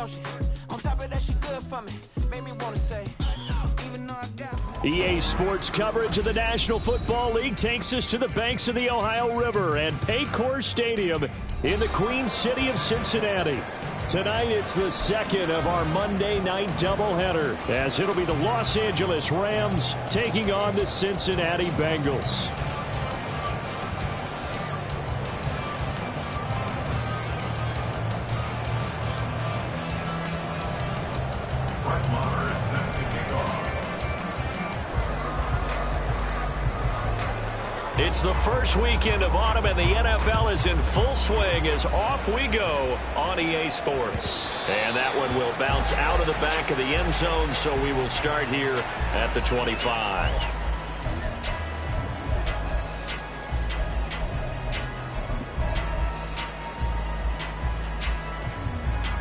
don't she? On top of that, she good for me. Made me want to say, even though I got... EA Sports coverage of the National Football League takes us to the banks of the Ohio River and Paycor Stadium in the Queen City of Cincinnati. Tonight, it's the second of our Monday night doubleheader, as it'll be the Los Angeles Rams taking on the Cincinnati Bengals. It's the first weekend of autumn, and the NFL is in full swing as off we go on EA Sports. And that one will bounce out of the back of the end zone, so we will start here at the 25.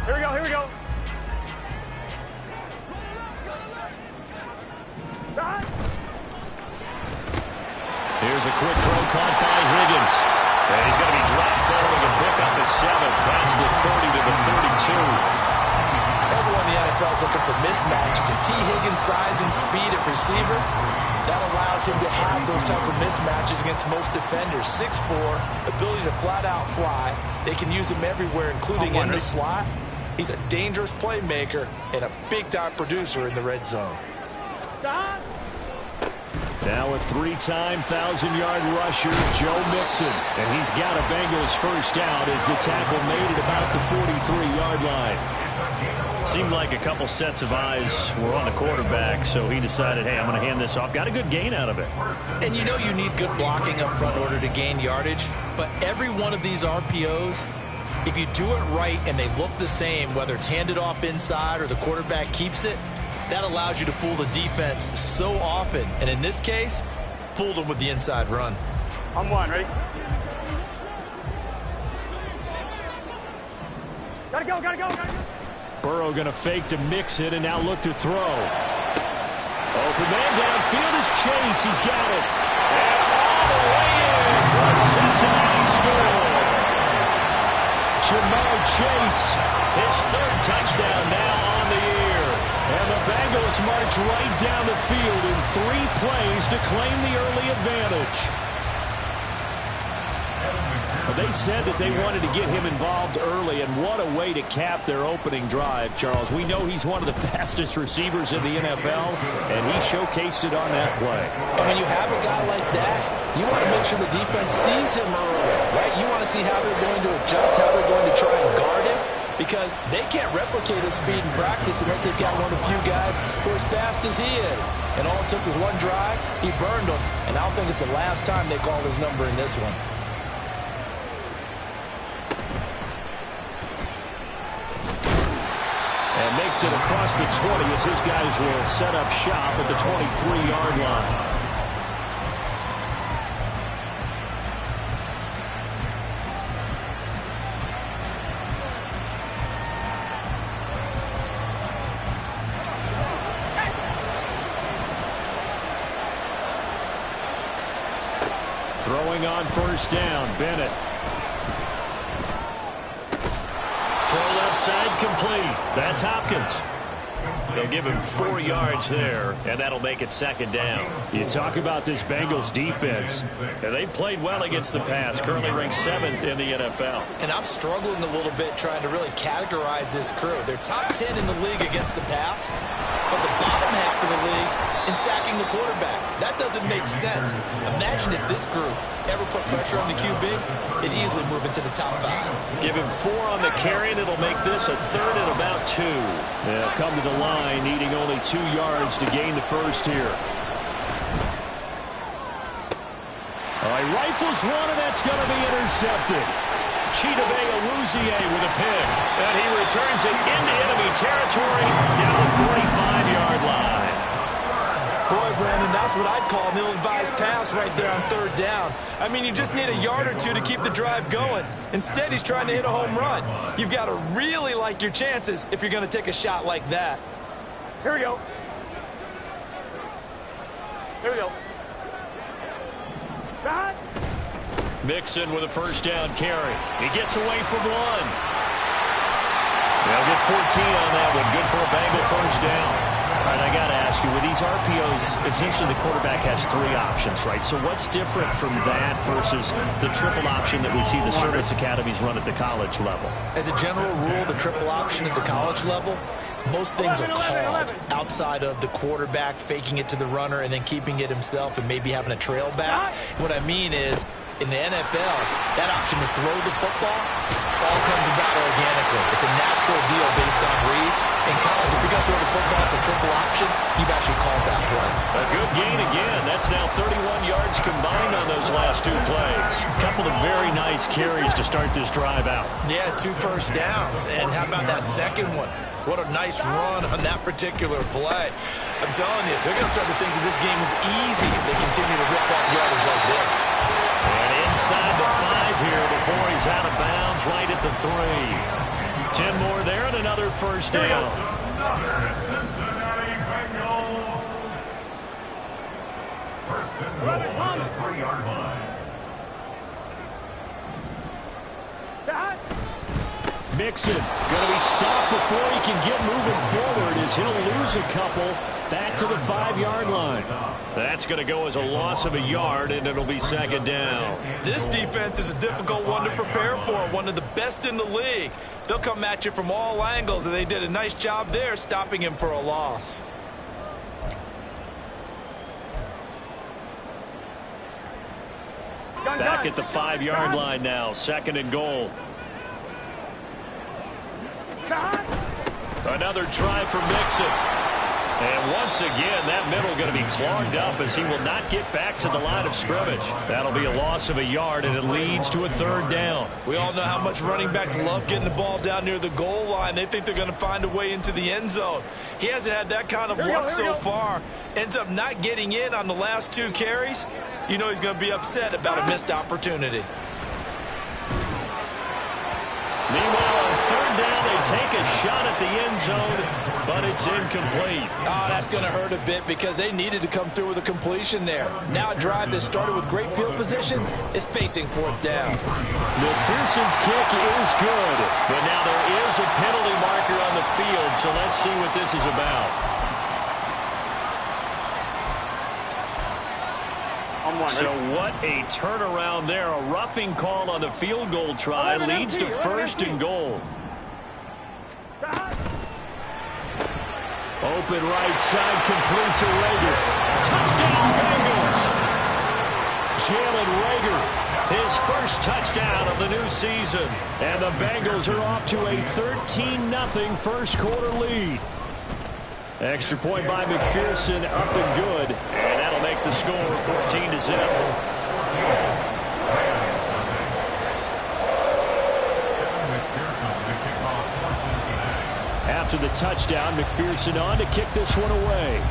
Here we go, here we go. Here's a quick throw caught by Higgins. And he's going to be dropped following a pick up his 7 past the 30 to the 32. Everyone in the NFL is looking for mismatches. And T. Higgins' size and speed at receiver, that allows him to have those type of mismatches against most defenders. 6'4", ability to flat-out fly. They can use him everywhere, including in the slot. He's a dangerous playmaker and a big-time producer in the red zone. Now a 3-time 1,000-yard rusher, Joe Mixon. And he's got a Bengals first down as the tackle made it about the 43-yard line. Seemed like a couple sets of eyes were on the quarterback, so he decided, hey, I'm going to hand this off. Got a good gain out of it. And you know you need good blocking up front in order to gain yardage, but every one of these RPOs, if you do it right and they look the same, whether it's handed off inside or the quarterback keeps it, that allows you to fool the defense so often. And in this case, fooled them with the inside run. On one, ready? Gotta go, gotta go, gotta go. Burrow going to fake to mix it and now look to throw. Open man downfield is Chase. He's got it. And all the way in for a Cincinnati score. Jamar Chase, his 3rd touchdown now on the year. And the Bengals march right down the field in 3 plays to claim the early advantage. They said that they wanted to get him involved early, and what a way to cap their opening drive, Charles. We know he's one of the fastest receivers in the NFL, and he showcased it on that play. And when you have a guy like that, you want to make sure the defense sees him early, right? You want to see how they're going to adjust, how they're going to try and guard him, because they can't replicate his speed in practice unless they've got one of the few guys who are as fast as he is. And all it took was one drive, he burned them, and I don't think it's the last time they call his number in this one. And makes it across the 20 as his guys will set up shop at the 23-yard line. Throwing on first down, Bennett. Throw left side complete. That's Hopkins. They'll give him 4 yards there, and that'll make it 2nd down. You talk about this Bengals defense, and they've played well against the pass, currently ranked 7th in the NFL. And I'm struggling a little bit trying to really categorize this crew. They're top 10 in the league against the pass, but the bottom half of the league in sacking the quarterback. That doesn't make sense. Imagine if this group ever put pressure on the QB, it'd easily move into the top 5. Give him 4 on the carry, and it'll make this a 3rd and about 2. They'll come to the line, needing only 2 yards to gain the first here. All right, rifles one, and that's going to be intercepted. Chidobe Awuzie with a pick, and he returns it into enemy territory down the 45-yard line. Boy, Brandon, that's what I'd call an ill-advised pass right there on 3rd down. I mean, you just need a yard or 2 to keep the drive going. Instead, he's trying to hit a home run. You've got to really like your chances if you're going to take a shot like that. Here we go. Here we go. Mixon with a first down carry. He gets away from one. They'll get 14 on that one. Good for a Bengal first down. All right, I got to ask you, with these RPOs, essentially the quarterback has 3 options, right? So what's different from that versus the triple option that we see the service academies run at the college level? As a general rule, the triple option at the college level, most things are called outside of the quarterback faking it to the runner and then keeping it himself and maybe having a trail back. What I mean is, in the NFL, that option to throw the football all comes about organically. It's a natural deal based on reads. In college, if you're going to throw the football for triple option, you've actually called that play. A good gain again. That's now 31 yards combined on those last 2 plays. A couple of very nice carries to start this drive out. Yeah, 2 first downs. And how about that second one? What a nice run on that particular play. I'm telling you, they're going to start to think that this game is easy if they continue to rip off yardage like this. And inside the 5 here before he's out of bounds, right at the 3. 10 more there and another first down. Another Cincinnati Bengals. First and goal on the 3-yard line. Mixon going to be stopped before he can get moving forward as he'll lose a couple back to the 5-yard line. That's going to go as a loss of a yard, and it'll be second down. This defense is a difficult one to prepare for, one of the best in the league. They'll come at you from all angles, and they did a nice job there stopping him for a loss. Back at the 5-yard line now, second and goal. Another try for Mixon. And once again, that middle going to be clogged up as he will not get back to the line of scrimmage. That'll be a loss of a yard, and it leads to a third down. We all know how much running backs love getting the ball down near the goal line. They think they're going to find a way into the end zone. He hasn't had that kind of luck so far. Ends up not getting in on the last 2 carries. You know he's going to be upset about a missed opportunity. Meanwhile, on third down, they take a shot at the end zone, but it's incomplete. Oh, that's going to hurt a bit because they needed to come through with a completion there. Now a drive that started with great field position is facing 4th down. McPherson's kick is good, but now there is a penalty marker on the field, so let's see what this is about. So what a turnaround there. A roughing call on the field goal try leads to first and goal. Open right side, complete to Rager. Touchdown, Bengals. Jalen Rager, his first touchdown of the new season. And the Bengals are off to a 13-0 first quarter lead. Extra point by McPherson, up and good. And that'll make the score 14-0. After the touchdown, McPherson on to kick this one away.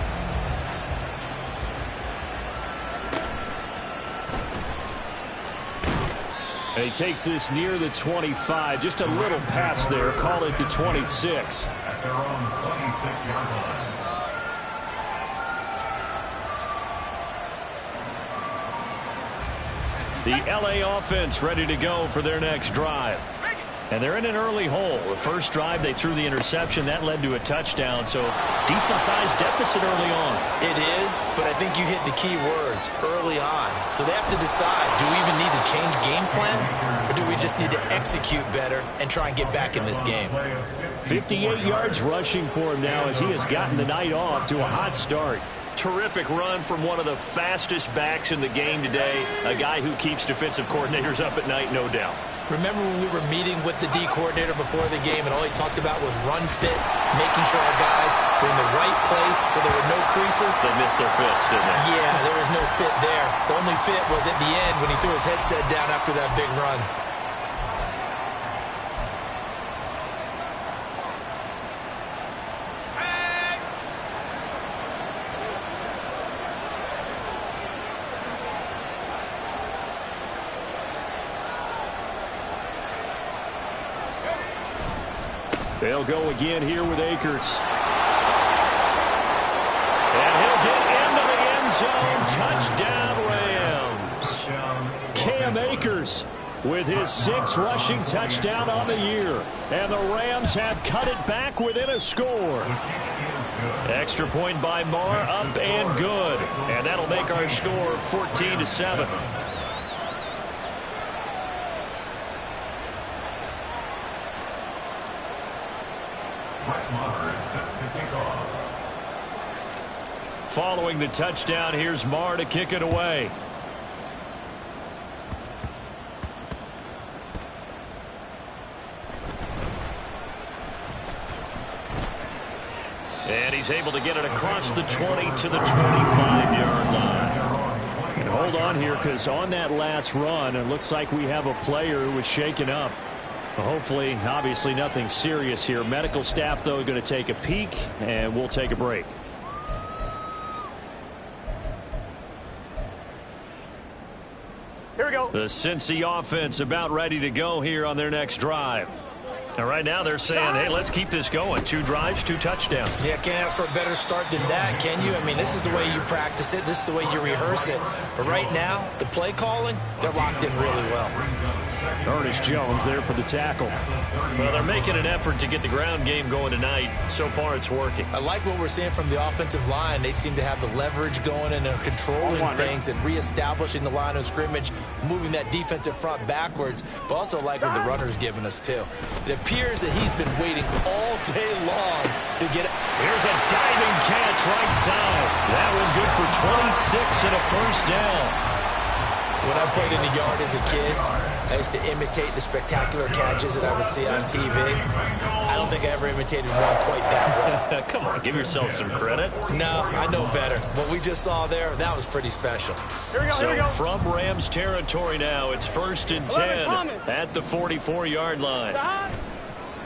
And he takes this near the 25. Just a little pass there. Call it the 26. At their own 26-yard line. The LA offense ready to go for their next drive. And they're in an early hole. The first drive, they threw the interception. That led to a touchdown. So decent-sized deficit early on. It is, but I think you hit the key words, early on. So they have to decide, do we even need to change game plan? Or do we just need to execute better and try and get back in this game? 58 yards rushing for him now as he has gotten the night off to a hot start. Terrific run from one of the fastest backs in the game today. A guy who keeps defensive coordinators up at night, no doubt. Remember when we were meeting with the D coordinator before the game and all he talked about was run fits, making sure our guys were in the right place so there were no creases? They missed their fits, didn't they? Yeah, there was no fit there. The only fit was at the end when he threw his headset down after that big run. They'll go again here with Akers. And he'll get into the end zone. Touchdown, Rams. Cam Akers with his 6th rushing touchdown on the year. And the Rams have cut it back within a score. Extra point by Marr, up and good. And that'll make our score 14-7. Following the touchdown, here's Marr to kick it away. And he's able to get it across the 20 to the 25-yard line. And hold on here, because on that last run, it looks like we have a player who was shaken up. Hopefully, obviously nothing serious here. Medical staff, though, going to take a peek, and we'll take a break. Here we go. The Cincy offense about ready to go here on their next drive. And right now they're saying, hey, let's keep this going. 2 drives, 2 touchdowns. Yeah, can't ask for a better start than that, can you? I mean, this is the way you practice it. This is the way you rehearse it. But right now, the play calling, they're locked in really well. Ernest Jones there for the tackle. Well, they're making an effort to get the ground game going tonight. So far, it's working. I like what we're seeing from the offensive line. They seem to have the leverage going and they're controlling things and reestablishing the line of scrimmage, moving that defensive front backwards, but also like what the runner's giving us, too. It appears that he's been waiting all day long to get it. Here's a diving catch right side. That one good for 26 and a first down. When I played in the yard as a kid, I used to imitate the spectacular catches that I would see on TV. I don't think I ever imitated one quite that well. Come on, give yourself some credit. No, I know better. What we just saw there, that was pretty special. Here we go, So here we go. from Rams territory now, it's 1st and 10 at the 44-yard line. Stop.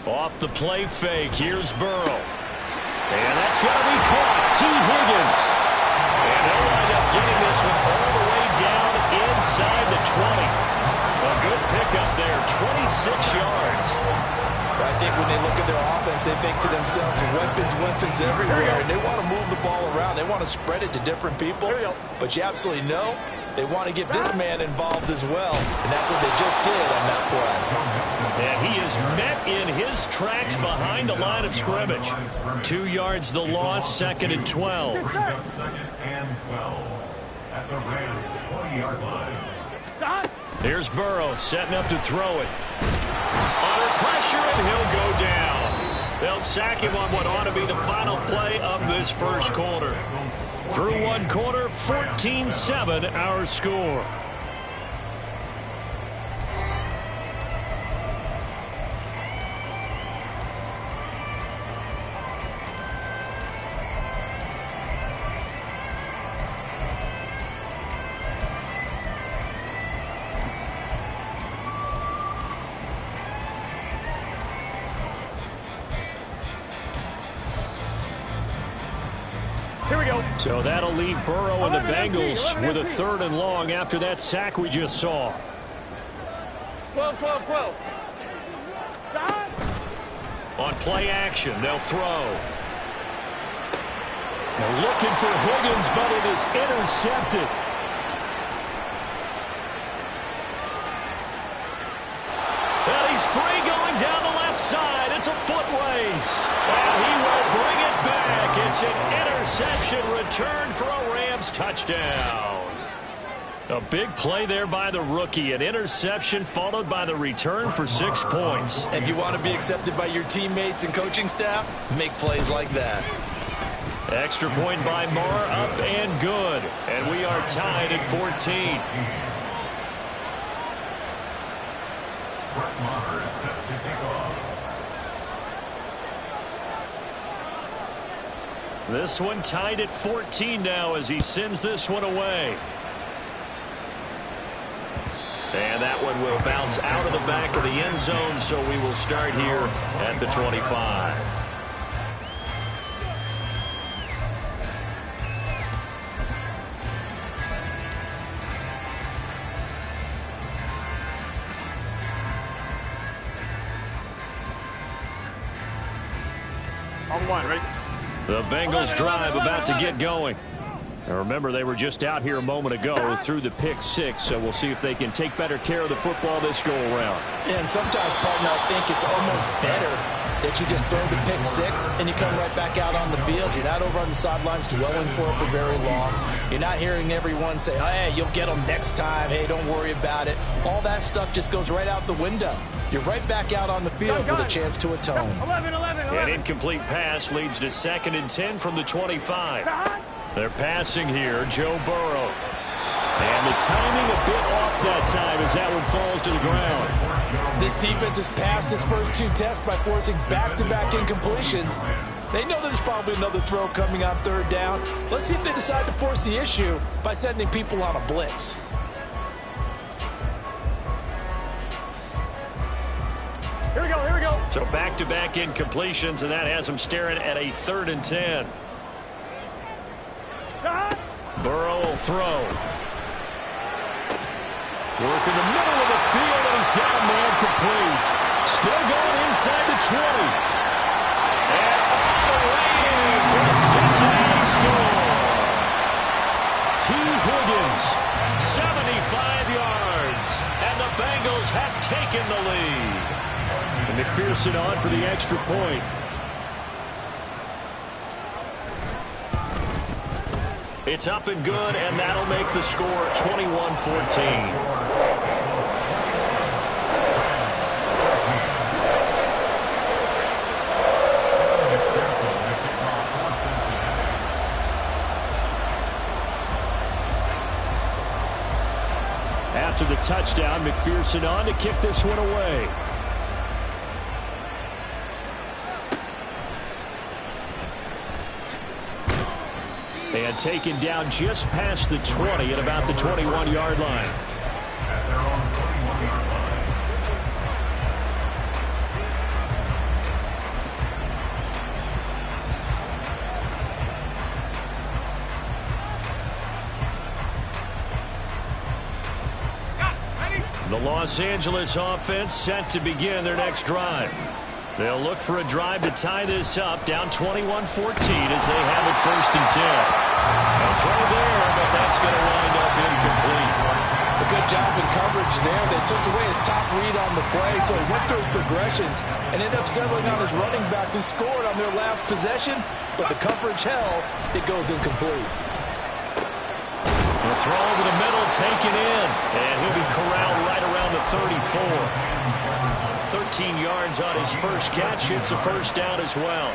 Off the play fake, here's Burrow. And that's going to be caught. T. Higgins. And they'll wind up getting this one all the way down inside the 20. A good pickup there, 26 yards. I think when they look at their offense, they think to themselves, weapons everywhere. And they want to move the ball around. They want to spread it to different people. But you absolutely know they want to get this man involved as well. And that's what they just did on that play. And he is met in his tracks behind the line of scrimmage. 2 yards the loss, 2nd and 12. Brings up 2nd and 12 at the Rams 20-yard line. Stop. Here's Burrow setting up to throw it. Under pressure, and he'll go down. They'll sack him on what ought to be the final play of this first quarter. Through one quarter, 14-7 our score. Here we go. So that'll leave Burrow and the Bengals with a 3rd and long after that sack we just saw. 12. Stop. On play action, they'll throw. They're looking for Higgins, but it is intercepted. And he's free going down the left side. It's a foot race. And he will bring it back. It's an interception return for a Rams touchdown. A big play there by the rookie. An interception followed by the return for 6 points. If you want to be accepted by your teammates and coaching staff, make plays like that. Extra point by Marr, up and good. And we are tied at 14. Brett Maher is set to kick off. This one tied at 14 now as he sends this one away. And that one will bounce out of the back of the end zone, so we will start here at the 25. On 1, ready? The Bengals drive about to get going. Now remember, they were just out here a moment ago through the pick six, so we'll see if they can take better care of the football this go-around. And sometimes, partner, I think it's almost better that you just throw the pick six and you come right back out on the field. You're not over on the sidelines dwelling for it for very long. You're not hearing everyone say, oh, hey, you'll get them next time. Hey, don't worry about it. All that stuff just goes right out the window. You're right back out on the field with a chance to atone. 11. An incomplete pass leads to 2nd and 10 from the 25. They're passing here, Joe Burrow. And the timing a bit off that time as that one falls to the ground. This defense has passed its first 2 tests by forcing back-to-back incompletions. They know there's probably another throw coming on 3rd down. Let's see if they decide to force the issue by sending people on a blitz. Here we go. So back-to-back incompletions, and that has them staring at a 3rd and 10. Burrow will throw. Working the middle of the field, and he's got a man complete. Still going inside the 20. And all the way in for the Cincinnati score. T. Higgins, 75 yards, and the Bengals have taken the lead. And McPherson on for the extra point. It's up and good, and that'll make the score 21-14. After the touchdown, McPherson on to kick this one away. And taken down just past the 20 at about the 21-yard line. At their own 21-yard line. The Los Angeles offense set to begin their next drive. They'll look for a drive to tie this up, down 21-14 as they have it 1st and 10. A throw there, but that's going to wind up incomplete. A good job in coverage there. They took away his top read on the play, so he went through his progressions and ended up settling on his running back who scored on their last possession, but the coverage held. It goes incomplete. The throw over the middle, taken in, and he'll be corralled right around the 34. 13 yards on his first catch. It's a 1st down as well.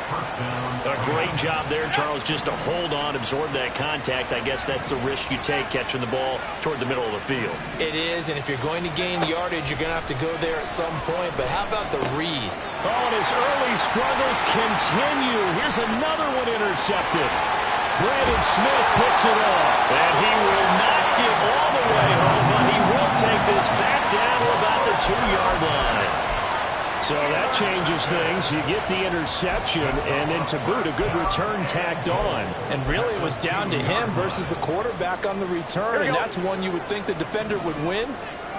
A great job there, Charles, just to hold on, absorb that contact. I guess that's the risk you take catching the ball toward the middle of the field. It is, and if you're going to gain yardage, you're going to have to go there at some point. But how about the read? Oh, and his early struggles continue. Here's another one intercepted. Brandon Smith puts it off. And he will not get all the way home, but he will take this back down to about the 2-yard line. So that changes things. You get the interception, and then to boot, a good return tacked on. And really, it was down to him versus the quarterback on the return, and that's one you would think the defender would win.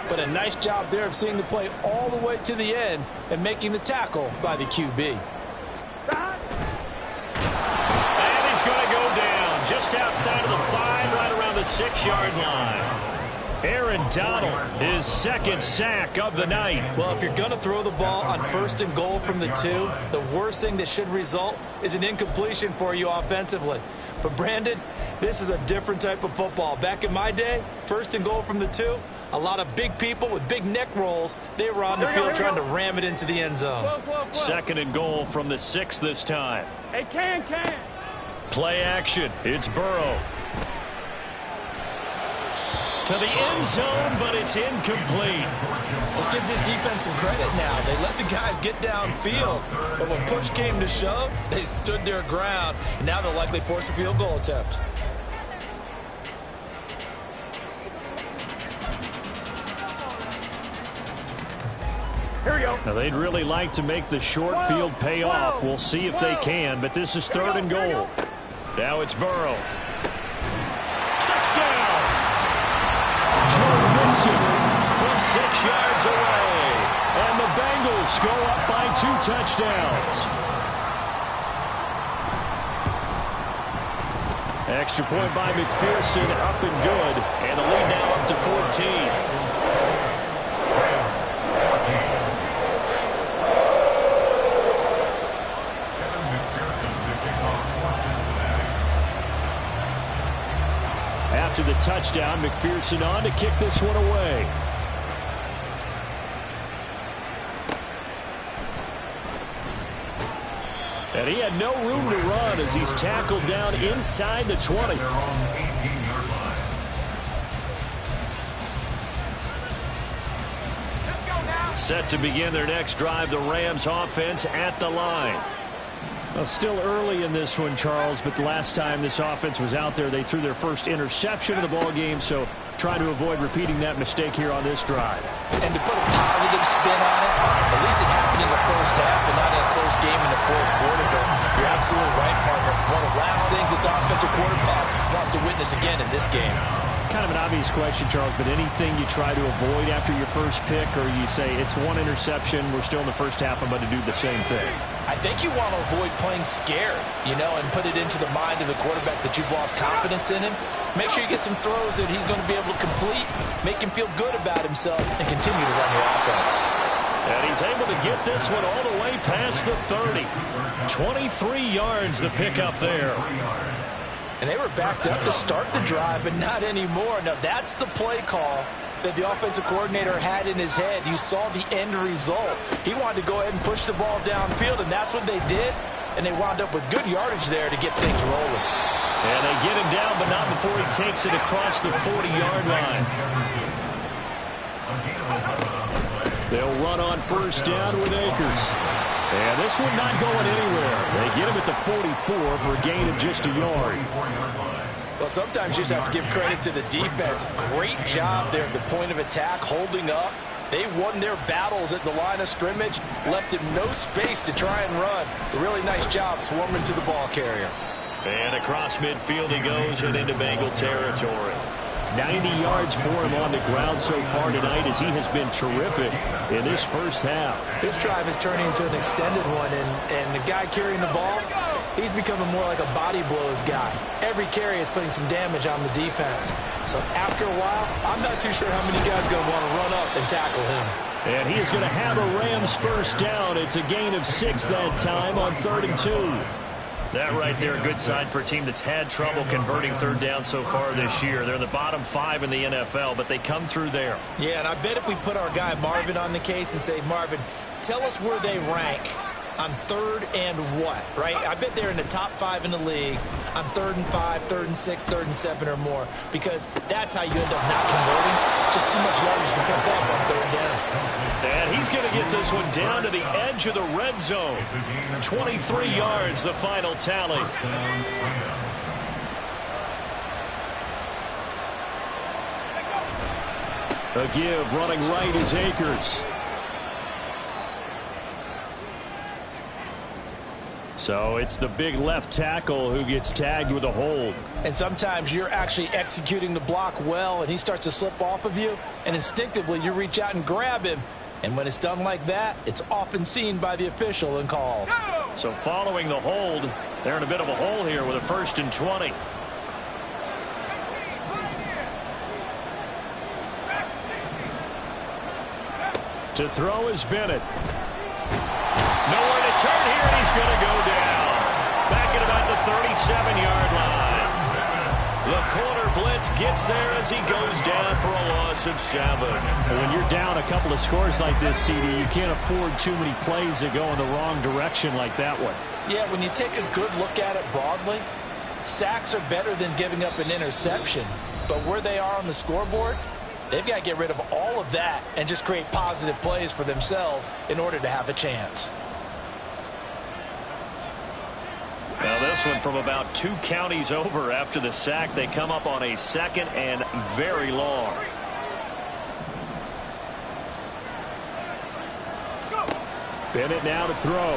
But a nice job there of seeing the play all the way to the end and making the tackle by the QB. And he's going to go down just outside of the 5, right around the 6-yard line. Aaron Donald, his 2nd sack of the night. Well, if you're going to throw the ball on 1st and goal from the 2, the worst thing that should result is an incompletion for you offensively. But, Brandon, this is a different type of football. Back in my day, 1st and goal from the 2, a lot of big people with big neck rolls, they were on the field trying to ram it into the end zone. 2nd and goal from the 6 this time. Hey, can. Play action. It's Burrow. To the end zone, but it's incomplete. Let's give this defense some credit now. They let the guys get downfield, but when push came to shove, they stood their ground, and now they'll likely force a field goal attempt. Here we go. Now, they'd really like to make the short field pay off. We'll see if they can, but this is 3rd and goal. Now it's Burrow. Touchdown! Joe Mixon from 6 yards away. And the Bengals go up by 2 touchdowns. Extra point by McPherson, up and good. And the lead now up to 14. After the touchdown, McPherson on to kick this one away. And he had no room to run as he's tackled down inside the 20. Set to begin their next drive, the Rams offense at the line. Well, still early in this one, Charles, but the last time this offense was out there, they threw their first interception of the ball game, so trying to avoid repeating that mistake here on this drive. And to put a positive spin on it, at least it happened in the first half and not in a close game in the fourth quarter. But you're absolutely right, partner. One of the last things this offensive quarterback wants to witness again in this game. Kind of an obvious question, Charles, but anything you try to avoid after your first pick, or you say it's one interception, we're still in the first half, I'm going to do the same thing? I think you want to avoid playing scared, and put it into the mind of the quarterback that you've lost confidence in him. Make sure you get some throws that he's going to be able to complete, make him feel good about himself, and continue to run your offense. And he's able to get this one all the way past the 30. 23 yards the pickup there. And they were backed up to start the drive, but not anymore. Now, that's the play call that the offensive coordinator had in his head. You saw the end result. He wanted to go ahead and push the ball downfield, and that's what they did. And they wound up with good yardage there to get things rolling. And they get him down, but not before he takes it across the 40-yard line. They'll run on first down with Akers. And this one not going anywhere. They get him at the 44 for a gain of just a yard. Well, sometimes you just have to give credit to the defense. Great job there at the point of attack, holding up. They won their battles at the line of scrimmage, left him no space to try and run. A really nice job swarming to the ball carrier. And across midfield he goes and into Bengal territory. 90 yards for him on the ground so far tonight as he has been terrific in this first half. This drive is turning into an extended one, and the guy carrying the ball, he's becoming more like a body blows guy. Every carry is putting some damage on the defense. So after a while, I'm not too sure how many guys are going to want to run up and tackle him. And he is going to have a Rams first down. It's a gain of 6 that time on 3rd and 2. That right there, a good sign for a team that's had trouble converting third down so far this year. They're in the bottom 5 in the NFL, but they come through there. Yeah, and I bet if we put our guy Marvin on the case and say, Marvin, tell us where they rank on 3rd and what, right? I bet they're in the top 5 in the league on 3rd and 5, 3rd and 6, 3rd and 7 or more, because that's how you end up not converting. Just too much yardage to pick up on 3rd down. And he's going to get this one down to the edge of the red zone. 23 yards, the final tally. A give, running right is Akers. So it's the big left tackle who gets tagged with a hold. And sometimes you're actually executing the block well, and he starts to slip off of you, and instinctively you reach out and grab him. And when it's done like that, it's often seen by the official and called. So following the hold, they're in a bit of a hole here with a 1st and 20. To throw is Bennett. Nowhere to turn here, and he's going to go down. Back at about the 37-yard line. The corner blitz gets there as he goes down for a loss of 7. When you're down a couple of scores like this, CD, you can't afford too many plays that go in the wrong direction like that one. Yeah, when you take a good look at it broadly, sacks are better than giving up an interception. But where they are on the scoreboard, they've got to get rid of all of that and just create positive plays for themselves in order to have a chance. Now this one from about 2 counties over after the sack. They come up on a 2nd and very long. Bennett now to throw.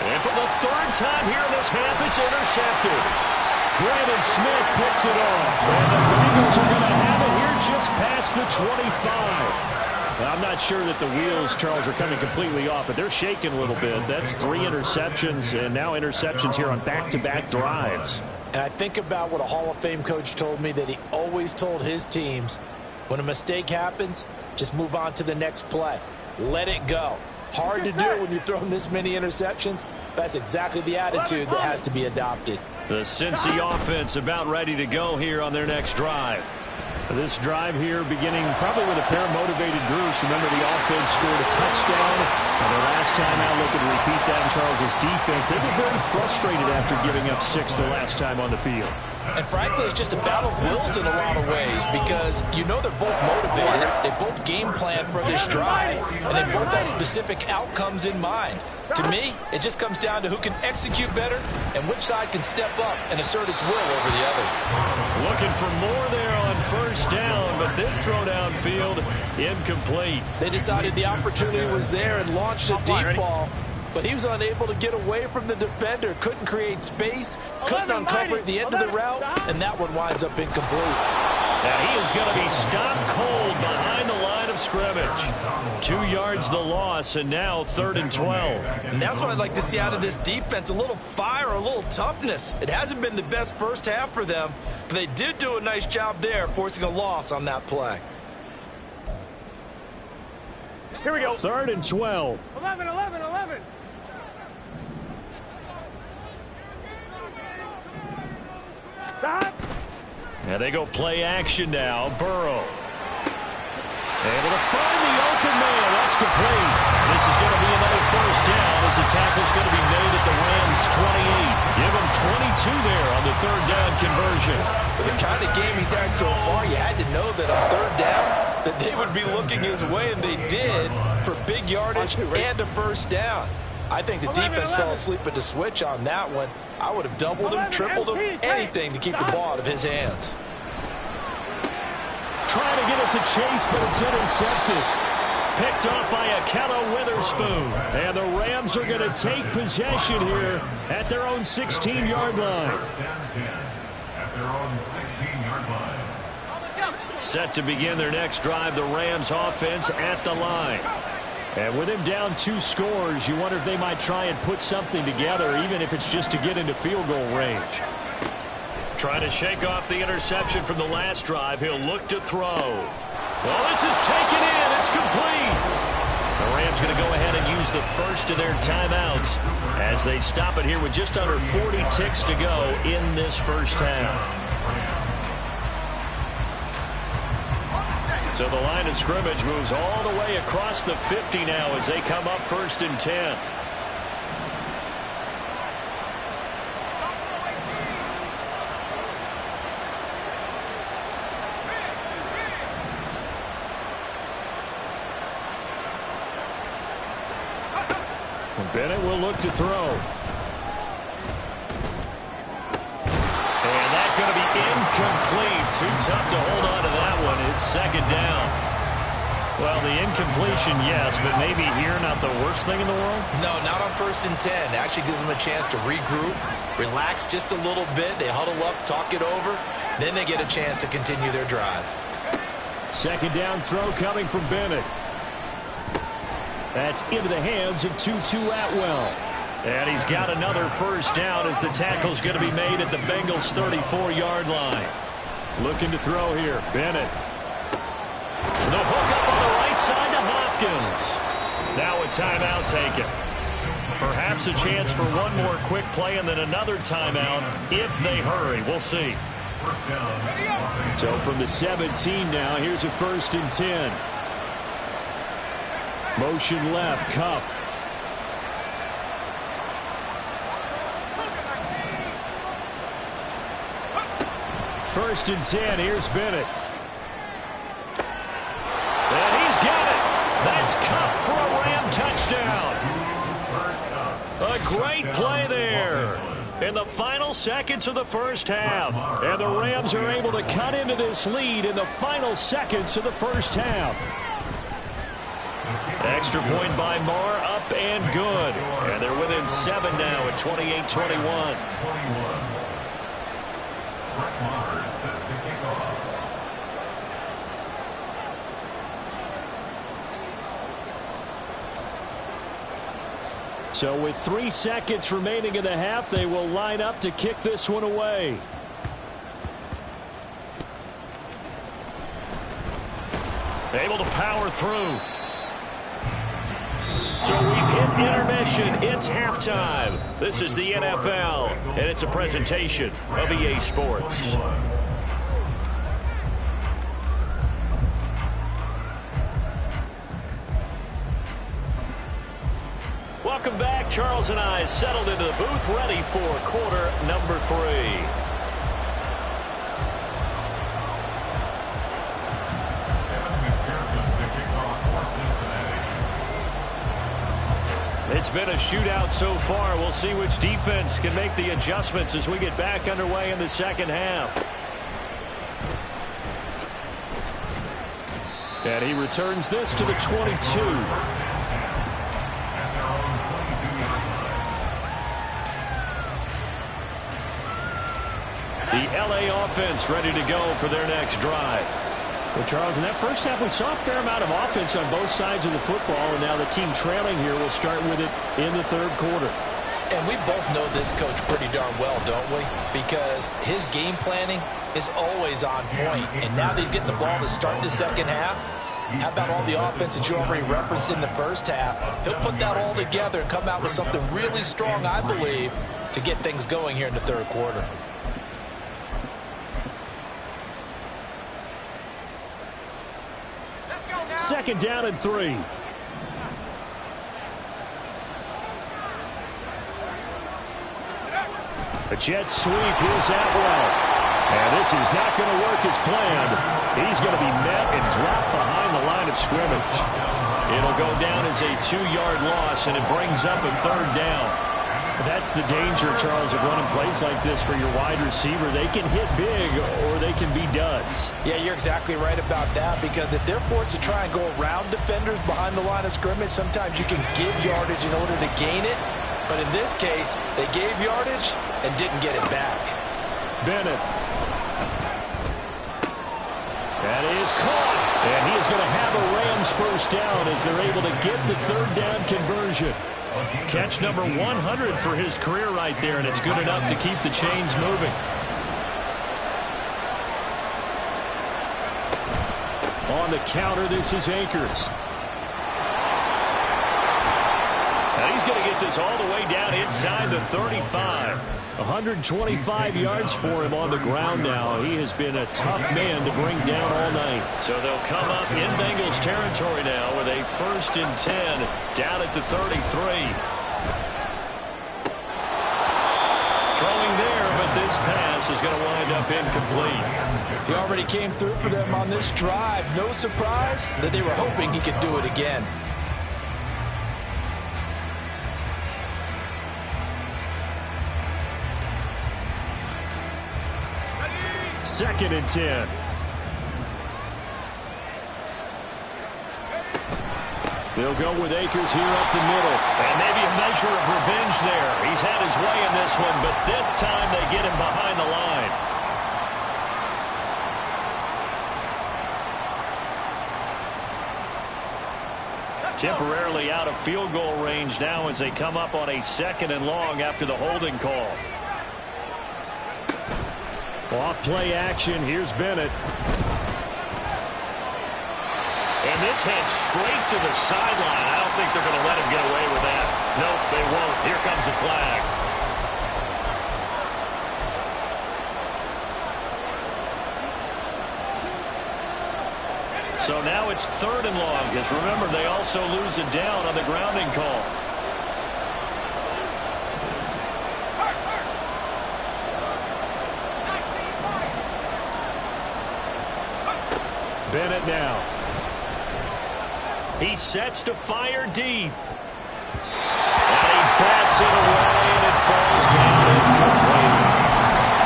And for the 3rd time here in this half, it's intercepted. Brandon Smith picks it off. And the Bengals are going to have it here just past the 25. I'm not sure that the wheels, Charles, are coming completely off, but they're shaking a little bit. That's 3 interceptions, and now interceptions here on back-to-back drives. And I think about what a Hall of Fame coach told me, that he always told his teams, when a mistake happens, just move on to the next play. Let it go. Hard to do when you've thrown this many interceptions. That's exactly the attitude that has to be adopted. The Cincy offense about ready to go here on their next drive. This drive here beginning probably with a pair of motivated groups. Remember, the offense scored a touchdown. And the last time out, looking to repeat that in Charles' defense. They were very frustrated after giving up 6 the last time on the field. And frankly, it's just a battle of wills in a lot of ways, because you know they're both motivated. They both game plan for this drive, and they both have specific outcomes in mind. To me, it just comes down to who can execute better and which side can step up and assert its will over the other. Looking for more there on first down, but this throw downfield incomplete. They decided the opportunity was there and launched a deep ball, but he was unable to get away from the defender, couldn't create space, couldn't uncover at the end of the route, and that one winds up incomplete. And he is going to be stopped cold behind the line of scrimmage. 2 yards the loss, and now 3rd and 12. And that's what I'd like to see out of this defense, a little fire, a little toughness. It hasn't been the best first half for them, but they did do a nice job there, forcing a loss on that play. Here we go. 3rd and 12. 11. Stop. And they go play action now. Burrow. Able to find the open man. That's complete. This is going to be another first down as the tackle's going to be made at the Rams 28. Give him 22 there on the 3rd down conversion. For the kind of game he's had so far, you had to know that on 3rd down that they would be looking his way, and they did, for big yardage and a first down. I think the defense fell asleep at the switch on that one. I would have doubled him, tripled him, anything to keep the ball out of his hands. Trying to get it to Chase, but it's intercepted. Picked off by Akello Witherspoon. And the Rams are going to take possession here at their own 16-yard line. At their own 16-yard line. Set to begin their next drive, the Rams offense at the line. And with him down 2 scores, you wonder if they might try and put something together, even if it's just to get into field goal range. Trying to shake off the interception from the last drive. He'll look to throw. Well, this is taken in. It's complete. The Rams going to go ahead and use the first of their timeouts as they stop it here with just under 40 ticks to go in this first half. So the line of scrimmage moves all the way across the 50 now as they come up 1st and 10. And Bennett will look to throw. And that's going to be incomplete. Too tough to hold on to that one. It's 2nd down. Well, the incompletion, yes, but maybe here not the worst thing in the world? No, not on 1st and 10. It actually gives them a chance to regroup, relax just a little bit. They huddle up, talk it over. Then they get a chance to continue their drive. 2nd down throw coming from Bennett. That's into the hands of Tutu Atwell. And he's got another first down as the tackle's going to be made at the Bengals' 34-yard line. Looking to throw here. Bennett. The hook up on the right side to Hopkins. Now a timeout taken. Perhaps a chance for one more quick play and then another timeout if they hurry. We'll see. So from the 17 now, here's a 1st and 10. Motion left, Kupp. First and 10, here's Bennett. And he's got it. That's Kupp for a Ram touchdown. A great play there in the final seconds of the first half. And the Rams are able to cut into this lead in the final seconds of the first half. Extra point by Marr, up and good. And they're within 7 now at 28-21. So with 3 seconds remaining in the half, they will line up to kick this one away. Able to power through. So we've hit intermission. It's halftime. This is the NFL, and it's a presentation of EA Sports. Welcome back. Charles and I settled into the booth, ready for quarter number 3. It's been a shootout so far. We'll see which defense can make the adjustments as we get back underway in the second half. And he returns this to the 22. The LA offense ready to go for their next drive. Well, Charles, in that first half, we saw a fair amount of offense on both sides of the football, and now the team trailing here will start with it in the third quarter. And we both know this coach pretty darn well, don't we? Because his game planning is always on point, and now that he's getting the ball to start the second half, how about all the offense that you already referenced in the first half? He'll put that all together and come out with something really strong, I believe, to get things going here in the third quarter. Second down and 3. A jet sweep. Here's Atwell. And this is not going to work as planned. He's going to be met and dropped behind the line of scrimmage. It'll go down as a 2-yard loss, and it brings up a third down. That's the danger, Charles, of running plays like this for your wide receiver. They can hit big or they can be duds. Yeah, you're exactly right about that, because if they're forced to try and go around defenders behind the line of scrimmage, sometimes you can give yardage in order to gain it. But in this case, they gave yardage and didn't get it back. Bennett. That is caught. And he is going to have a Rams first down as they're able to get the third down conversion. Catch number 100 for his career right there, and it's good enough to keep the chains moving. On the counter, this is Akers. And he's going to get this all the way down inside the 35. 125 yards for him on the ground now. He has been a tough man to bring down all night. So they'll come up in Bengals territory now with a 1st and 10 down at the 33. Throwing there, but this pass is going to wind up incomplete. He already came through for them on this drive. No surprise that they were hoping he could do it again. Second and 10. They'll go with Akers here up the middle. And maybe a measure of revenge there. He's had his way in this one, but this time they get him behind the line. Temporarily out of field goal range now as they come up on a 2nd and long after the holding call. Off play action. Here's Bennett. And this heads straight to the sideline. I don't think they're going to let him get away with that. Nope, they won't. Here comes the flag. So now it's 3rd and long, because remember, they also lose it down on the grounding call. Bennett now. He sets to fire deep. And he bats it away, and it falls down incomplete.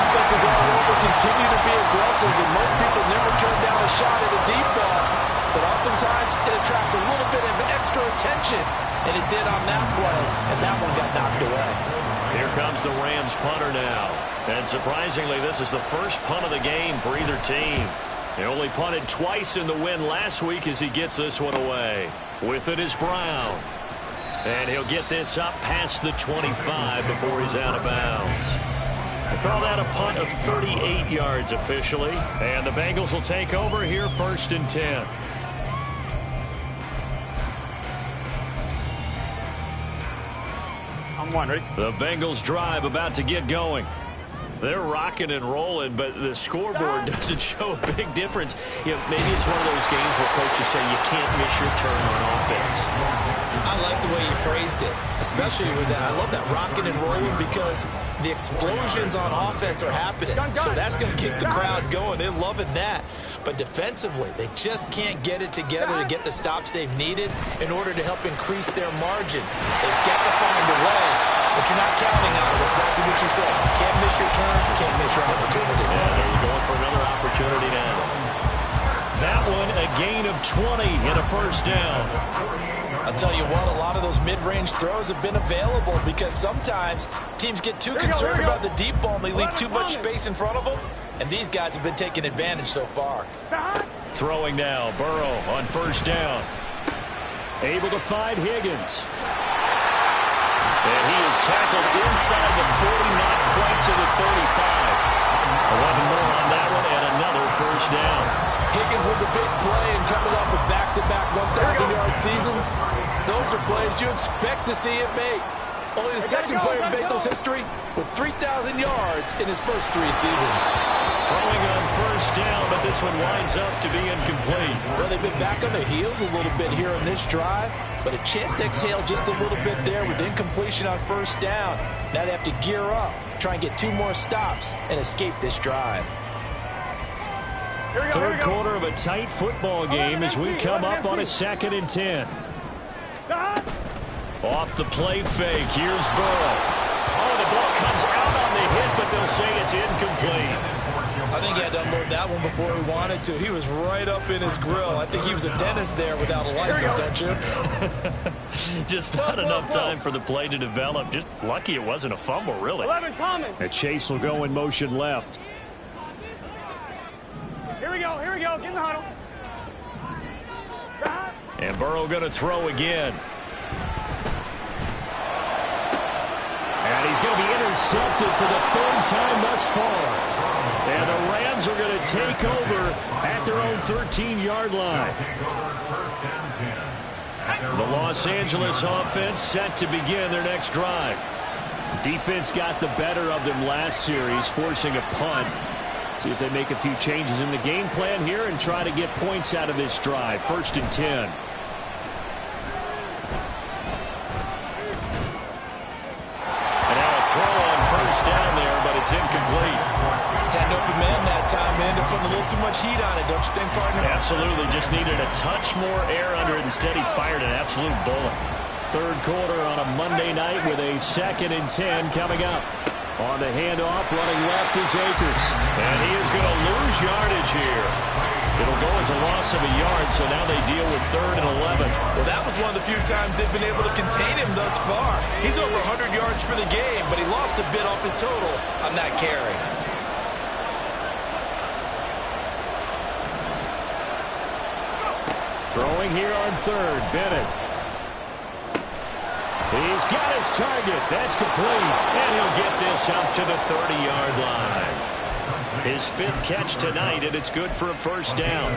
Offenses all over continue to be aggressive, and most people never turn down a shot at a deep ball. But oftentimes it attracts a little bit of extra attention, and it did on that play, and that one got knocked away. Here comes the Rams punter now. And surprisingly, this is the first punt of the game for either team. They only punted twice in the win last week as he gets this one away. With it is Brown. And he'll get this up past the 25 before he's out of bounds. They call that a punt of 38 yards officially. And the Bengals will take over here 1st and 10. I'm one, ready? The Bengals drive about to get going. They're rocking and rolling, but the scoreboard doesn't show a big difference. You know, maybe it's one of those games where coaches say you can't miss your turn on offense. I like the way you phrased it, especially with that. I love that rocking and rolling because the explosions on offense are happening. So that's going to keep the crowd going. They're loving that. But defensively, they just can't get it together to get the stops they've needed in order to help increase their margin. They've got to find a way, but you're not counting on it. Exactly what you said. Can't miss your turn, can't miss your opportunity. Yeah, they're going for another opportunity now. That one, a gain of 20 and a 1st down. I'll tell you what, a lot of those mid-range throws have been available because sometimes teams get too concerned about the deep ball and they leave too much space in front of them. And these guys have been taking advantage so far. Throwing now, Burrow on 1st down. Able to find Higgins. And he is tackled inside the 40, not quite to the 35. 11 more on that one, and another 1st down. Higgins with the big play and coming off of back-to-back 1,000-yard seasons. Those are plays you expect to see him make. Only the second player in Bengals history with 3,000 yards in his first 3 seasons. Throwing on 1st down, but this one winds up to be incomplete. Well, they've been back on their heels a little bit here on this drive, but a chance to exhale just a little bit there with incompletion on 1st down. Now they have to gear up, try and get 2 more stops, and escape this drive. Third quarter of a tight football game as we come up on a 2nd and 10. Off the play fake, here's Burrow. Oh, the ball comes out on the hit, but they'll say it's incomplete. I think he had to unload that one before he wanted to. He was right up in his grill. I think he was a dentist there without a license, don't you? Just not enough time for the play to develop. Just lucky it wasn't a fumble, really. 11, Thomas. And Chase will go in motion left. Here we go, get in the huddle. And Burrow going to throw again. And he's going to be intercepted for the 3rd time thus far. And the Rams are going to take over at their own 13-yard line. The Los Angeles offense set to begin their next drive. Defense got the better of them last series, forcing a punt. See if they make a few changes in the game plan here and try to get points out of this drive. 1st and 10. Down there, but it's incomplete. Had an open man that time and ended up putting a little too much heat on it, don't you think, partner? Absolutely. Just needed a touch more air under it. Instead, he fired an absolute bullet. Third quarter on a Monday night with a 2nd and 10 coming up. On the handoff, running left is Akers. And he is going to lose yardage here. It'll go as a loss of a yard, so now they deal with 3rd and 11. Well, that was one of the few times they've been able to contain him thus far. He's over 100 yards for the game, but he lost a bit off his total on that carry. Throwing here on 3rd, Bennett. He's got his target. That's complete. And he'll get this up to the 30-yard line. His 5th catch tonight, and it's good for a 1st down.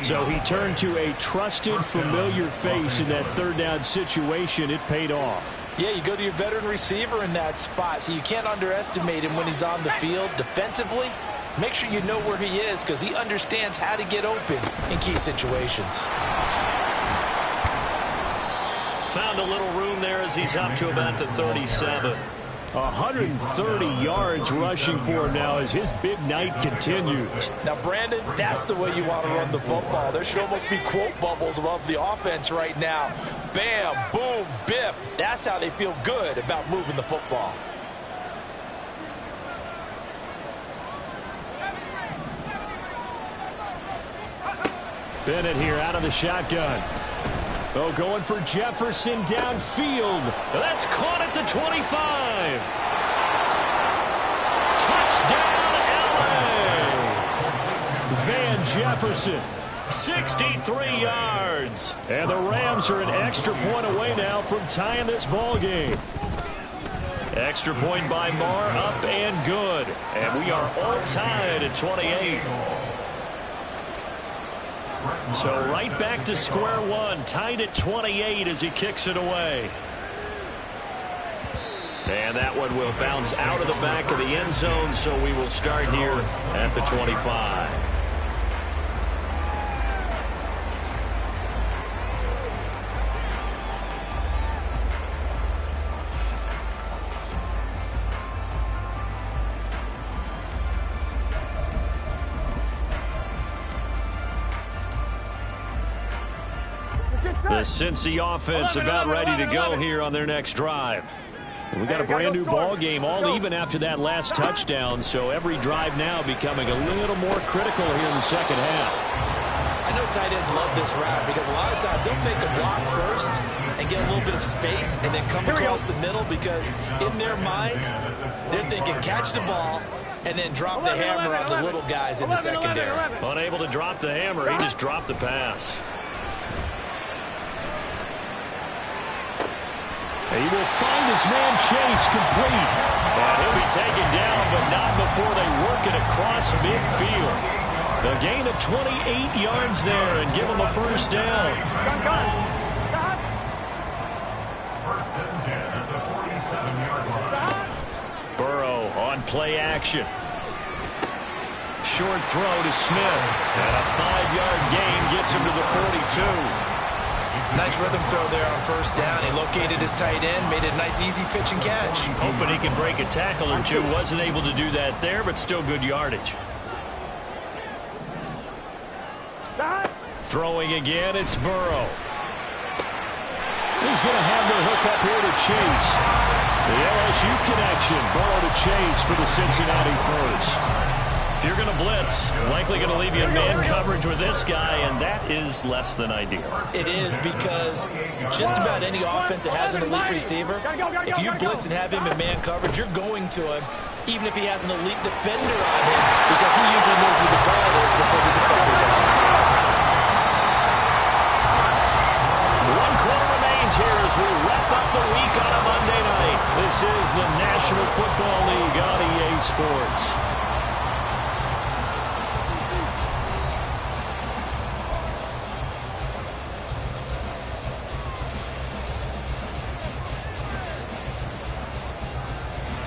So he turned to a trusted, familiar face in that 3rd down situation. It paid off. Yeah, you go to your veteran receiver in that spot, so you can't underestimate him when he's on the field. Defensively, make sure you know where he is because he understands how to get open in key situations. Found a little room there as he's up to about the 37. 130 yards rushing for him now as his big night continues. Now, Brandon, that's the way you want to run the football. There should almost be quote bubbles above the offense right now. Bam, boom, biff. That's how they feel good about moving the football. Bennett here out of the shotgun. Oh, going for Jefferson downfield. That's caught at the 25. Touchdown, L.A. Van Jefferson 63 yards. And the Rams are an extra point away now from tying this ball game. Extra point by Marr, up and good. And we are all tied at 28. So right back to square one, tied at 28 as he kicks it away. And that one will bounce out of the back of the end zone, so we will start here at the 25. The Cincy offense about ready to go here on their next drive. We got a brand new ball game, all even after that last touchdown, so every drive now becoming a little more critical here in the second half. I know tight ends love this route because a lot of times they'll take a block first and get a little bit of space and then come across the middle because in their mind, they're thinking catch the ball and then drop the hammer on the little guys in the secondary. Unable to drop the hammer, he just dropped the pass. He will find his man Chase complete. And he'll be taken down, but not before they work it across midfield. The gain of 28 yards there and give him a first down. First and 10 at the 47-yard line. Burrow on play action. Short throw to Smith. And a 5-yard gain gets him to the 42. Nice rhythm throw there on first down. He located his tight end, made a nice easy pitch and catch. Hoping he can break a tackle or two. Wasn't able to do that there, but still good yardage. Throwing again, it's Burrow. He's going to have the hook up here to Chase. The LSU connection. Burrow to Chase for the Cincinnati first. If you're going to blitz, likely going to leave you in man coverage with this guy, and that is less than ideal. It is because just about any offense that has an elite receiver, if you blitz and have him in man coverage, you're going to him, even if he has an elite defender on him, because he usually knows where the ball is before the defender does. 1 quarter remains here as we wrap up the week on a Monday night. This is the National Football League on EA Sports.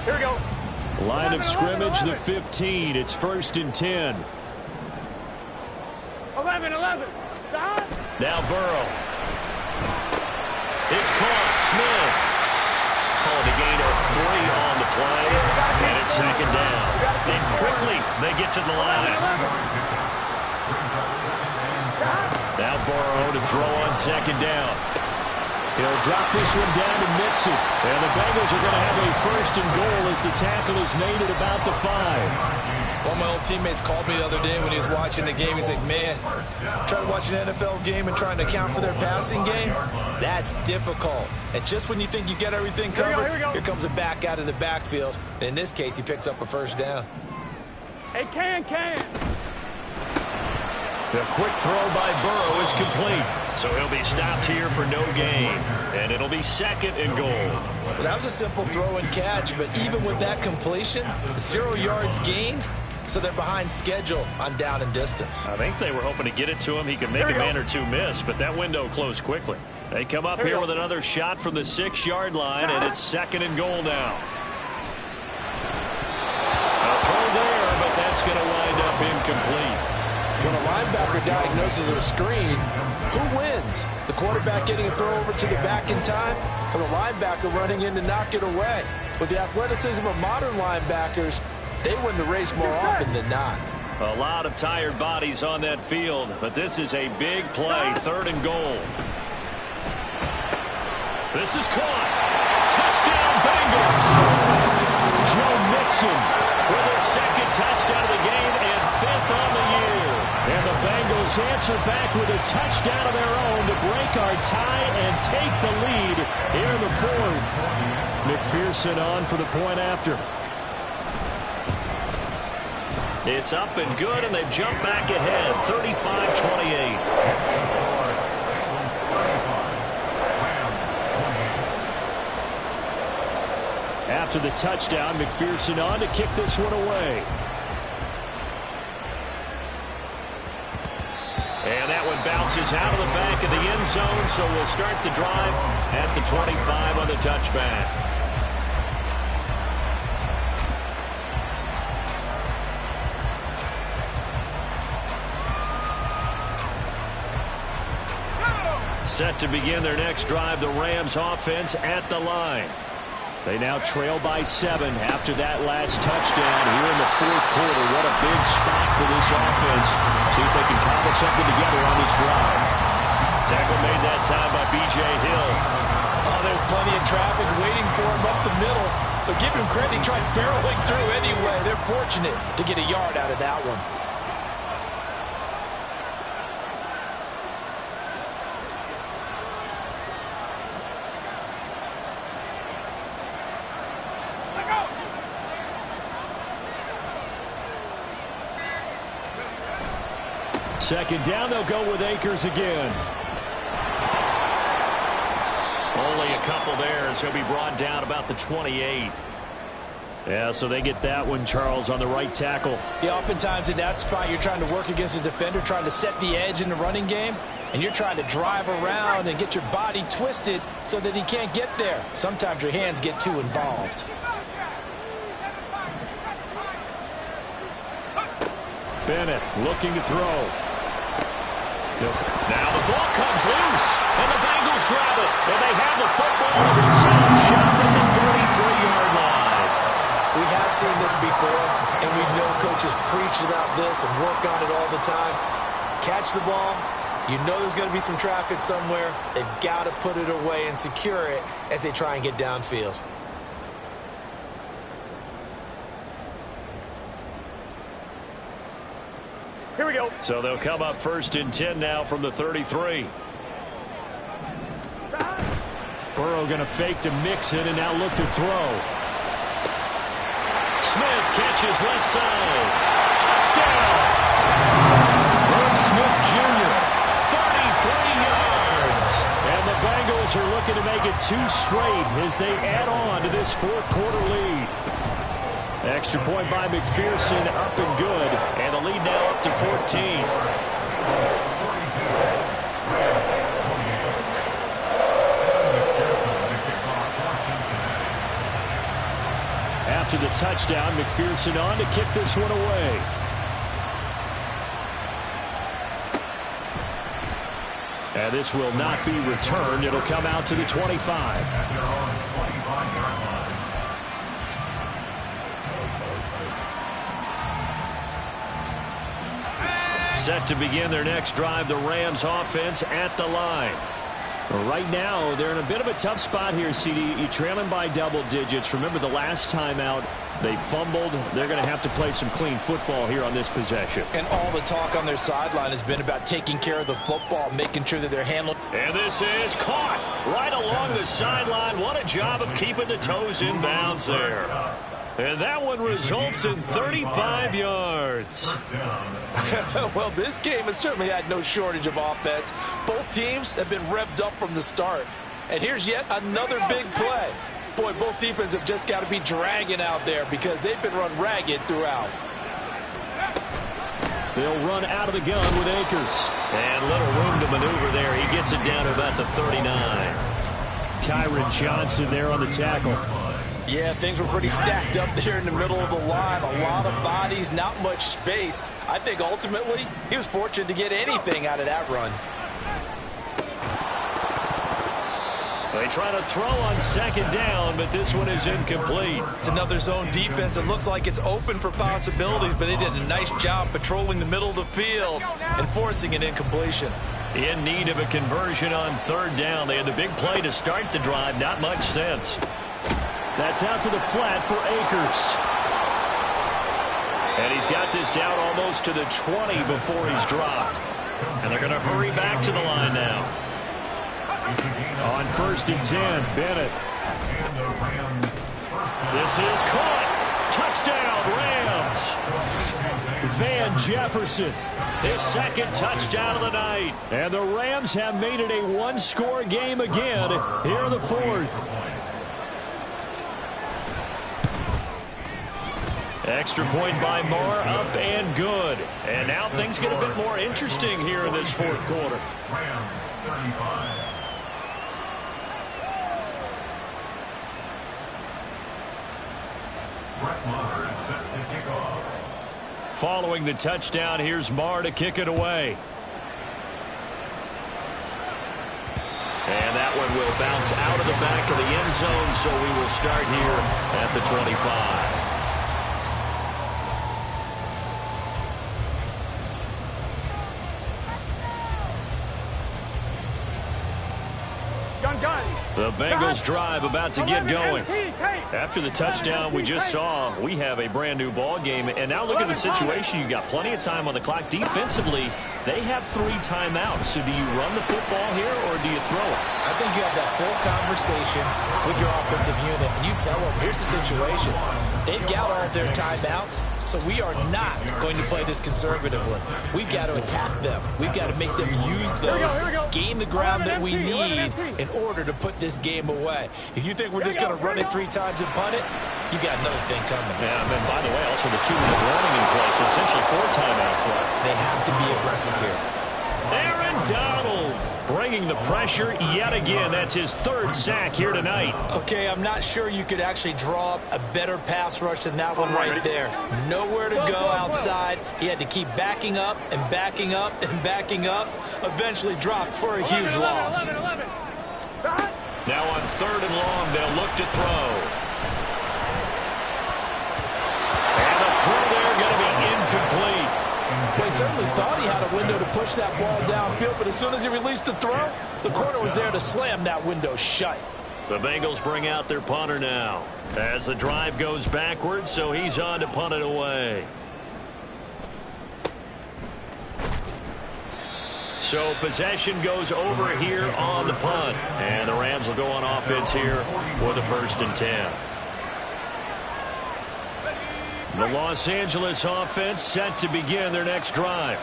Here we go. Line of scrimmage, the 15. It's 1st and 10. 11. Stop. Now Burrow. It's caught. Smith. Called a gain of 3 on the play. And it's 2nd down. And quickly they get to the line. Now Burrow to throw on 2nd down. He'll drop this one down to Mixon. And the Bengals are going to have a 1st and goal as the tackle is made at about the 5. One of my old teammates called me the other day when he was watching the game. He's like, man, trying to watch an NFL game and trying to account for their passing game, that's difficult. And just when you think you get everything covered, here comes a back out of the backfield. And in this case, he picks up a 1st down. Hey, can. The quick throw by Burrow is complete. So he'll be stopped here for no gain. And it'll be 2nd and goal. Well, that was a simple throw and catch, but even with that completion, 0 yards gained, so they're behind schedule on down and distance. I think they were hoping to get it to him. He can make a man or two miss, but that window closed quickly. They come up here with another shot from the 6-yard line, and it's 2nd and goal now. A throw there, but that's going to wind up incomplete. When a linebacker diagnoses a screen, who wins? The quarterback getting a throw over to the back in time, or the linebacker running in to knock it away? With the athleticism of modern linebackers, they win the race more often than not. A lot of tired bodies on that field, but this is a big play, 3rd and goal. This is caught. Touchdown, Bengals. Joe Mixon with his 2nd touchdown of the game and 5th on the year. And the Bengals answer back with a touchdown of their own to break our tie and take the lead here in the 4th. McPherson on for the point after. It's up and good, and they've jumped back ahead, 35-28. After the touchdown, McPherson on to kick this one away. And that one bounces out of the back of the end zone, so we'll start the drive at the 25 on the touchback. Set to begin their next drive, the Rams offense at the line. They now trail by 7 after that last touchdown here in the fourth quarter. What a big spot for this offense. See if they can cobble something together on this drive. Tackle made that time by B.J. Hill. Oh, there's plenty of traffic waiting for him up the middle. But give him credit, he tried barreling through anyway. They're fortunate to get a yard out of that one. Second down, they'll go with Akers again. Only a couple there as he'll be brought down about the 28. Yeah, so they get that one, Charles, on the right tackle. Yeah, oftentimes in that spot, you're trying to work against a defender, trying to set the edge in the running game, and you're trying to drive around and get your body twisted so that he can't get there. Sometimes your hands get too involved. Bennett looking to throw. Now the ball comes loose, and the Bengals grab it, and they have the football and the sound shot at the 33-yard line. We have seen this before, and we know coaches preach about this and work on it all the time. Catch the ball. You know there's going to be some traffic somewhere. They've got to put it away and secure it as they try and get downfield. Here we go. So they'll come up 1st and 10 now from the 33. Burrow going to fake to Mixon and now look to throw. Smith catches left side. Touchdown! Irv Smith Jr., 33 yards. And the Bengals are looking to make it 2 straight as they add on to this fourth quarter lead. Extra point by McPherson, up and good. And the lead now up to 14. After the touchdown, McPherson on to kick this one away. And this will not be returned. It'll come out to the 25. Set to begin their next drive, the Rams offense at the line. Right now, they're in a bit of a tough spot here, CD. You're trailing by double digits. Remember the last time out, they fumbled. They're going to have to play some clean football here on this possession. And all the talk on their sideline has been about taking care of the football, making sure that they're handling. And this is caught right along the sideline. What a job of keeping the toes in bounds there. And that one results in 35 yards. Well, this game has certainly had no shortage of offense. Both teams have been revved up from the start. And here's yet another big play. Boy, both defenses have just got to be dragging out there because they've been run ragged throughout. They'll run out of the gun with Akers. And little room to maneuver there. He gets it down to about the 39. Kyron Johnson there on the tackle. Yeah, things were pretty stacked up there in the middle of the line. A lot of bodies, not much space. I think ultimately he was fortunate to get anything out of that run. They try to throw on second down, but this one is incomplete. It's another zone defense. It looks like it's open for possibilities, but they did a nice job patrolling the middle of the field and forcing an incompletion. In need of a conversion on third down. They had the big play to start the drive. Not much sense. That's out to the flat for Akers. And he's got this down almost to the 20 before he's dropped. And they're going to hurry back to the line now. On 1st and 10, Bennett. This is caught. Touchdown, Rams. Van Jefferson, his second touchdown of the night. And the Rams have made it a one-score game again here in the fourth. Extra point by Marr, up and good. And now things get a bit more interesting here in this fourth quarter. Rams 35. Brett Maher is set to kick off. Following the touchdown, here's Marr to kick it away. And that one will bounce out of the back of the end zone, so we will start here at the 25. The Bengals drive about to get going. After the touchdown we just saw, we have a brand new ball game. And now look at the situation. You've got plenty of time on the clock. Defensively, they have 3 timeouts. So do you run the football here or do you throw it? I think you have that full conversation with your offensive unit, and you tell them, here's the situation. They've got all their timeouts, so we are not going to play this conservatively. We've got to attack them. We've got to make them use those, gain the ground that we need in order to put this game away. If you think we're just going to run it 3 times and punt it, you got another thing coming. Yeah, and by the way, also the 2-minute warning in place, so essentially 4 timeouts left. They have to be aggressive here. Aaron Donald bringing the pressure yet again. That's his 3rd sack here tonight. Okay, I'm not sure you could actually draw up a better pass rush than that one right there. Nowhere to go outside. He had to keep backing up and backing up and backing up. Eventually dropped for a huge loss. Now on 3rd and long, they'll look to throw. And the throw there going to be incomplete. Well, he certainly thought he had a window to push that ball downfield, but as soon as he released the throw, the corner was there to slam that window shut. The Bengals bring out their punter now as the drive goes backwards, so he's on to punt it away. So possession goes over here on the punt, and the Rams will go on offense here for the 1st and 10. The Los Angeles offense set to begin their next drive.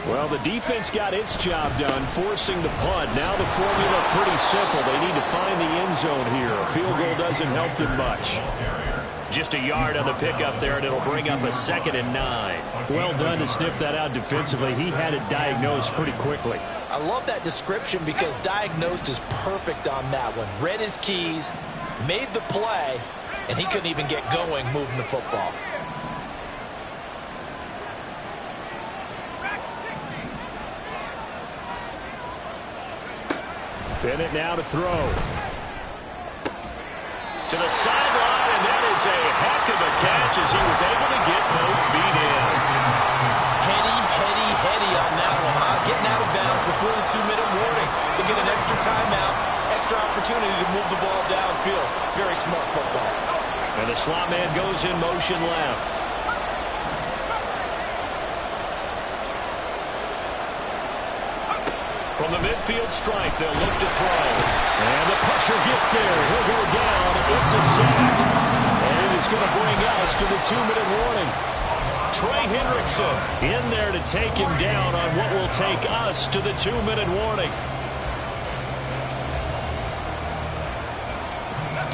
Well, the defense got its job done, forcing the punt. Now the formula pretty simple. They need to find the end zone here. A field goal doesn't help them much. Just a yard on the pickup there, and it'll bring up a 2nd and 9. Well done to sniff that out defensively. He had it diagnosed pretty quickly. I love that description because diagnosed is perfect on that one. Read his keys, made the play, and he couldn't even get going moving the football. Bennett now to throw. To the sideline, and that is a heck of a catch as he was able to get both feet in. Heady on that one, huh? Getting out of bounds before the 2-minute warning. They get an extra timeout, extra opportunity to move the ball downfield. Very smart football. And the slot man goes in motion left. From the midfield stripe, they'll look to throw. And the pressure gets there. He'll go down. It's a sack. And it's going to bring us to the 2-minute warning. Trey Hendrickson in there to take him down on what will take us to the 2-minute warning.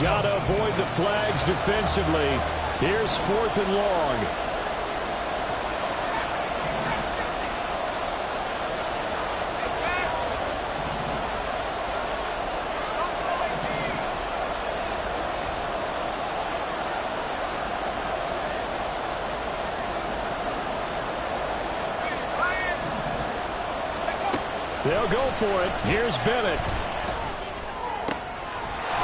Got to avoid the flags defensively. Here's 4th and long. They'll go for it. Here's Bennett.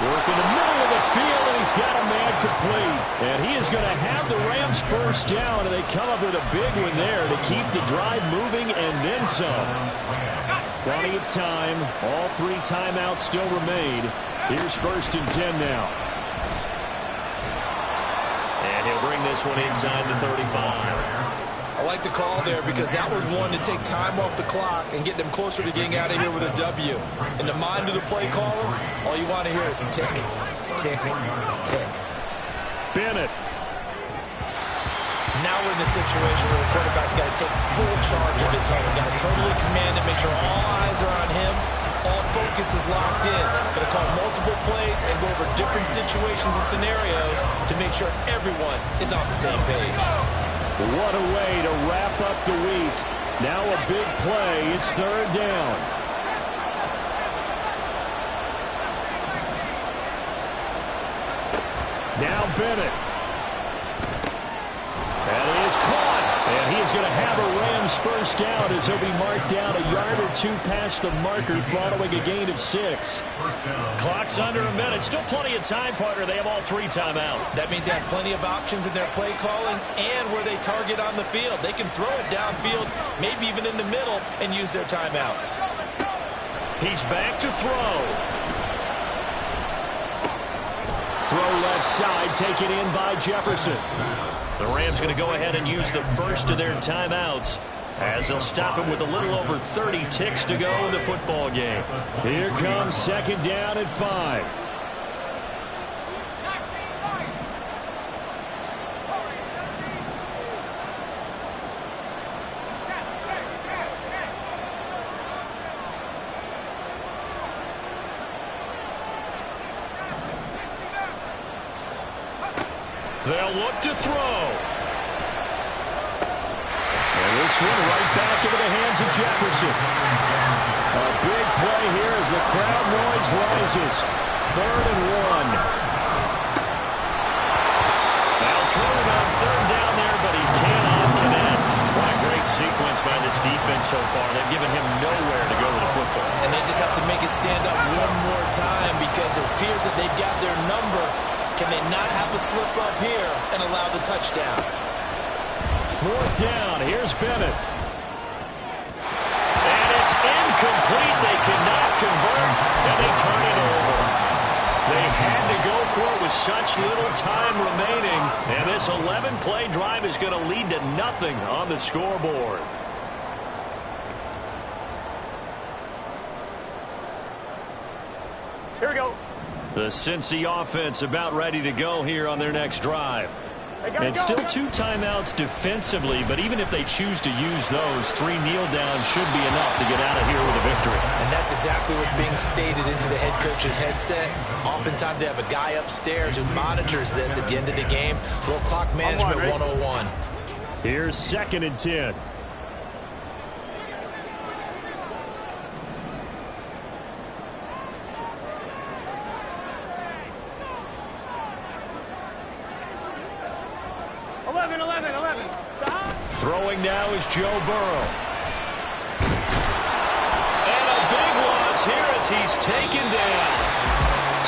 Work in the middle of the field, and he's got a man complete. And he is going to have the Rams 1st down, and they come up with a big one there to keep the drive moving and then some. Plenty of time. All 3 timeouts still remain. Here's 1st and 10 now. And he'll bring this one inside the 35. I like the call there because that was one to take time off the clock and get them closer to getting out of here with a W. In the mind of the play caller, all you want to hear is tick, tick, tick. Bennett. Now we're in the situation where the quarterback's got to take full charge of his home. Got to totally command it, make sure all eyes are on him. All focus is locked in. Going to call multiple plays and go over different situations and scenarios to make sure everyone is on the same page. What a way to wrap up the week. Now a big play. It's third down. Now Bennett. That is caught. And he is going to have a Rams first down as he'll be marked down a yard or two past the marker following a gain of 6. Clock's under a minute. Still plenty of time, partner. They have all 3 timeout. That means they have plenty of options in their play calling and where they target on the field. They can throw it downfield, maybe even in the middle, and use their timeouts. He's back to throw. Throw left side, taken in by Jefferson. The Rams going to go ahead and use the first of their timeouts as they'll stop him with a little over 30 ticks to go in the football game. Here comes second down at 5. They'll look to throw. And this one right back into the hands of Jefferson. A big play here as the crowd noise rises. 3rd and 1. They'll throw it on 3rd down there, but he cannot connect. What a great sequence by this defense so far. They've given him nowhere to go with the football. And they just have to make it stand up one more time because it appears that they've got their number. Can they not have a slip up here and allow the touchdown? 4th down. Here's Bennett. And it's incomplete. They cannot convert, and they turn it over. They had to go for it with such little time remaining, and this 11-play drive is going to lead to nothing on the scoreboard. Here we go. The Cincy offense about ready to go here on their next drive. And still 2 timeouts defensively, but even if they choose to use those, 3 kneel downs should be enough to get out of here with a victory. And that's exactly what's being stated into the head coach's headset. Oftentimes they have a guy upstairs who monitors this at the end of the game. Little clock management 101. Here's 2nd and 10. Throwing now is Joe Burrow. And a big loss here as he's taken down.